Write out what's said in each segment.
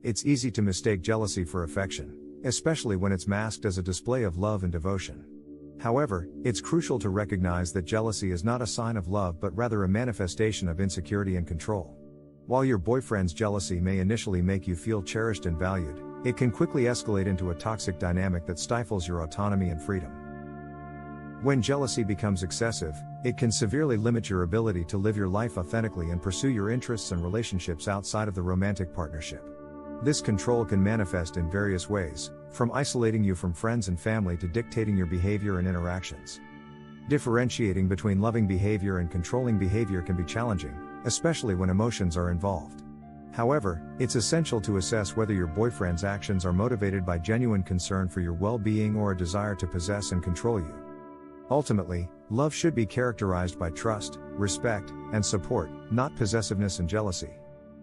It's easy to mistake jealousy for affection, especially when it's masked as a display of love and devotion. However, it's crucial to recognize that jealousy is not a sign of love but rather a manifestation of insecurity and control. While your boyfriend's jealousy may initially make you feel cherished and valued, it can quickly escalate into a toxic dynamic that stifles your autonomy and freedom. When jealousy becomes excessive, it can severely limit your ability to live your life authentically and pursue your interests and relationships outside of the romantic partnership. This control can manifest in various ways, from isolating you from friends and family to dictating your behavior and interactions. Differentiating between loving behavior and controlling behavior can be challenging, especially when emotions are involved. However, it's essential to assess whether your boyfriend's actions are motivated by genuine concern for your well-being or a desire to possess and control you. Ultimately, love should be characterized by trust, respect, and support, not possessiveness and jealousy.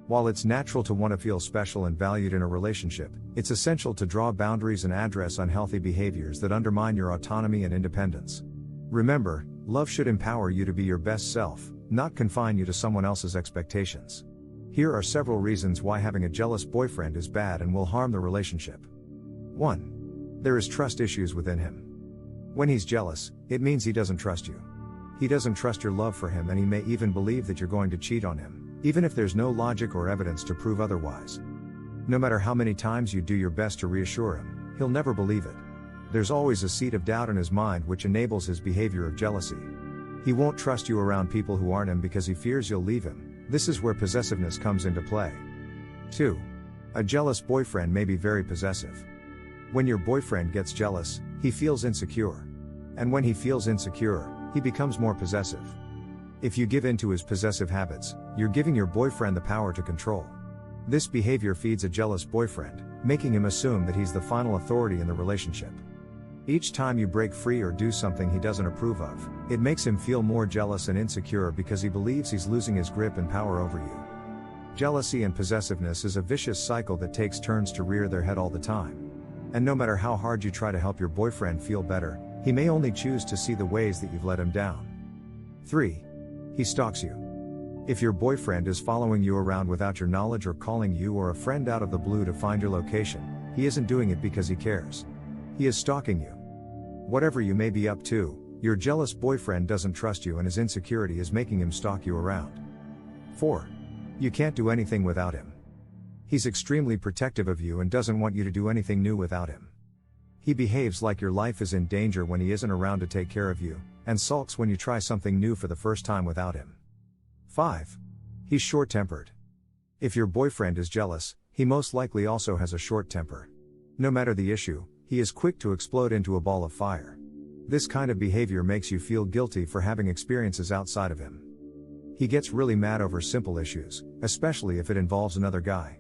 While it's natural to want to feel special and valued in a relationship, it's essential to draw boundaries and address unhealthy behaviors that undermine your autonomy and independence. Remember, love should empower you to be your best self, not confine you to someone else's expectations. Here are several reasons why having a jealous boyfriend is bad and will harm the relationship. 1. There is trust issues within him. When he's jealous, it means he doesn't trust you. He doesn't trust your love for him, and he may even believe that you're going to cheat on him, even if there's no logic or evidence to prove otherwise. No matter how many times you do your best to reassure him, he'll never believe it. There's always a seed of doubt in his mind which enables his behavior of jealousy. He won't trust you around people who aren't him because he fears you'll leave him. This is where possessiveness comes into play. 2. A jealous boyfriend may be very possessive. When your boyfriend gets jealous, he feels insecure. And when he feels insecure, he becomes more possessive. If you give in to his possessive habits, you're giving your boyfriend the power to control. This behavior feeds a jealous boyfriend, making him assume that he's the final authority in the relationship. Each time you break free or do something he doesn't approve of, it makes him feel more jealous and insecure because he believes he's losing his grip and power over you. Jealousy and possessiveness is a vicious cycle that takes turns to rear their head all the time. And no matter how hard you try to help your boyfriend feel better, he may only choose to see the ways that you've let him down. 3. He stalks you. If your boyfriend is following you around without your knowledge or calling you or a friend out of the blue to find your location, he isn't doing it because he cares. He is stalking you. Whatever you may be up to, your jealous boyfriend doesn't trust you and his insecurity is making him stalk you around. 4. You can't do anything without him. He's extremely protective of you and doesn't want you to do anything new without him. He behaves like your life is in danger when he isn't around to take care of you, and sulks when you try something new for the first time without him. 5. He's short-tempered. If your boyfriend is jealous, he most likely also has a short temper. No matter the issue, he is quick to explode into a ball of fire. This kind of behavior makes you feel guilty for having experiences outside of him. He gets really mad over simple issues, especially if it involves another guy.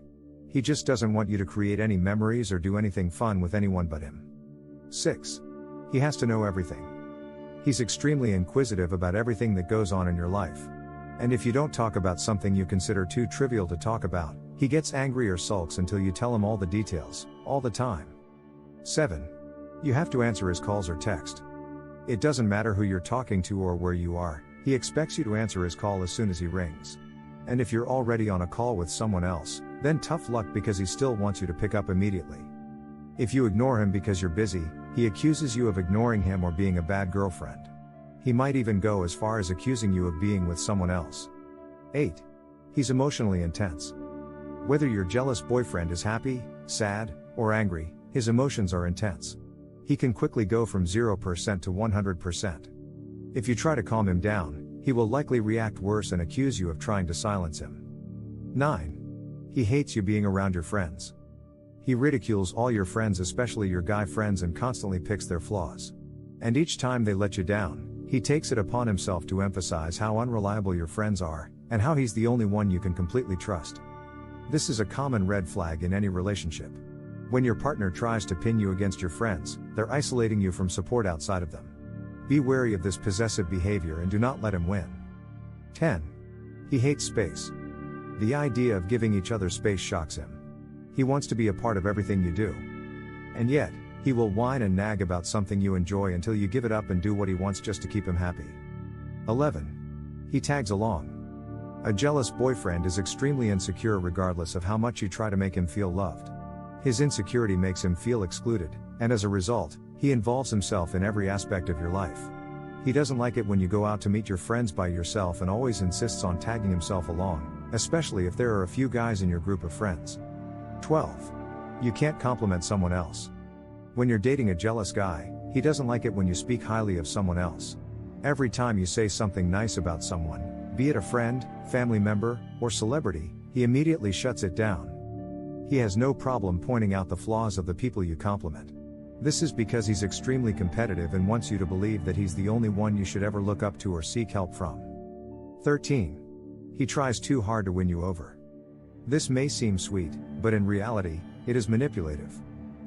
He just doesn't want you to create any memories or do anything fun with anyone but him. 6. He has to know everything. He's extremely inquisitive about everything that goes on in your life. And if you don't talk about something you consider too trivial to talk about, he gets angry or sulks until you tell him all the details, all the time. 7. You have to answer his calls or text. It doesn't matter who you're talking to or where you are, he expects you to answer his call as soon as he rings. And if you're already on a call with someone else, then tough luck because he still wants you to pick up immediately. If you ignore him because you're busy, he accuses you of ignoring him or being a bad girlfriend. He might even go as far as accusing you of being with someone else. 8. He's emotionally intense. Whether your jealous boyfriend is happy, sad, or angry, his emotions are intense. He can quickly go from 0% to 100%. If you try to calm him down, he will likely react worse and accuse you of trying to silence him. 9. He hates you being around your friends. He ridicules all your friends, especially your guy friends, and constantly picks their flaws. And each time they let you down, he takes it upon himself to emphasize how unreliable your friends are, and how he's the only one you can completely trust. This is a common red flag in any relationship. When your partner tries to pin you against your friends, they're isolating you from support outside of them. Be wary of this possessive behavior and do not let him win. 10. He hates space. The idea of giving each other space shocks him. He wants to be a part of everything you do. And yet, he will whine and nag about something you enjoy until you give it up and do what he wants just to keep him happy. 11. He tags along. A jealous boyfriend is extremely insecure regardless of how much you try to make him feel loved. His insecurity makes him feel excluded, and as a result, he involves himself in every aspect of your life. He doesn't like it when you go out to meet your friends by yourself and always insists on tagging himself along, especially if there are a few guys in your group of friends. 12. You can't compliment someone else. When you're dating a jealous guy, he doesn't like it when you speak highly of someone else. Every time you say something nice about someone, be it a friend, family member, or celebrity, he immediately shuts it down. He has no problem pointing out the flaws of the people you compliment. This is because he's extremely competitive and wants you to believe that he's the only one you should ever look up to or seek help from. 13. He tries too hard to win you over. This may seem sweet, but in reality, it is manipulative.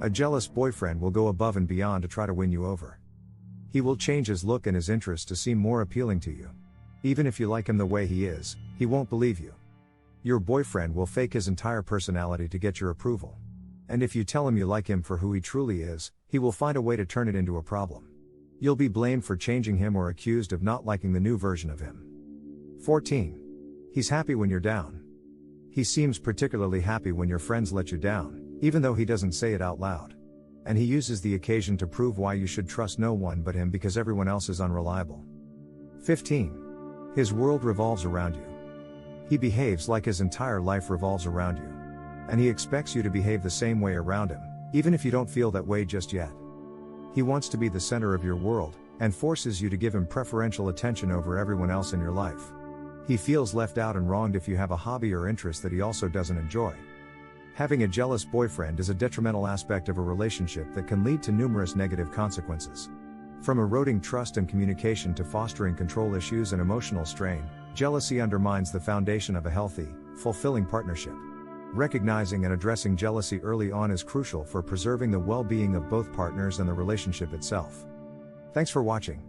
A jealous boyfriend will go above and beyond to try to win you over. He will change his look and his interest to seem more appealing to you. Even if you like him the way he is, he won't believe you. Your boyfriend will fake his entire personality to get your approval. And if you tell him you like him for who he truly is, he will find a way to turn it into a problem. You'll be blamed for changing him or accused of not liking the new version of him. 14. He's happy when you're down. He seems particularly happy when your friends let you down, even though he doesn't say it out loud. And he uses the occasion to prove why you should trust no one but him because everyone else is unreliable. 15. His world revolves around you. He behaves like his entire life revolves around you. And he expects you to behave the same way around him, even if you don't feel that way just yet. He wants to be the center of your world, and forces you to give him preferential attention over everyone else in your life. He feels left out and wronged if you have a hobby or interest that he also doesn't enjoy. Having a jealous boyfriend is a detrimental aspect of a relationship that can lead to numerous negative consequences. From eroding trust and communication to fostering control issues and emotional strain, jealousy undermines the foundation of a healthy, fulfilling partnership. Recognizing and addressing jealousy early on is crucial for preserving the well-being of both partners and the relationship itself. Thanks for watching.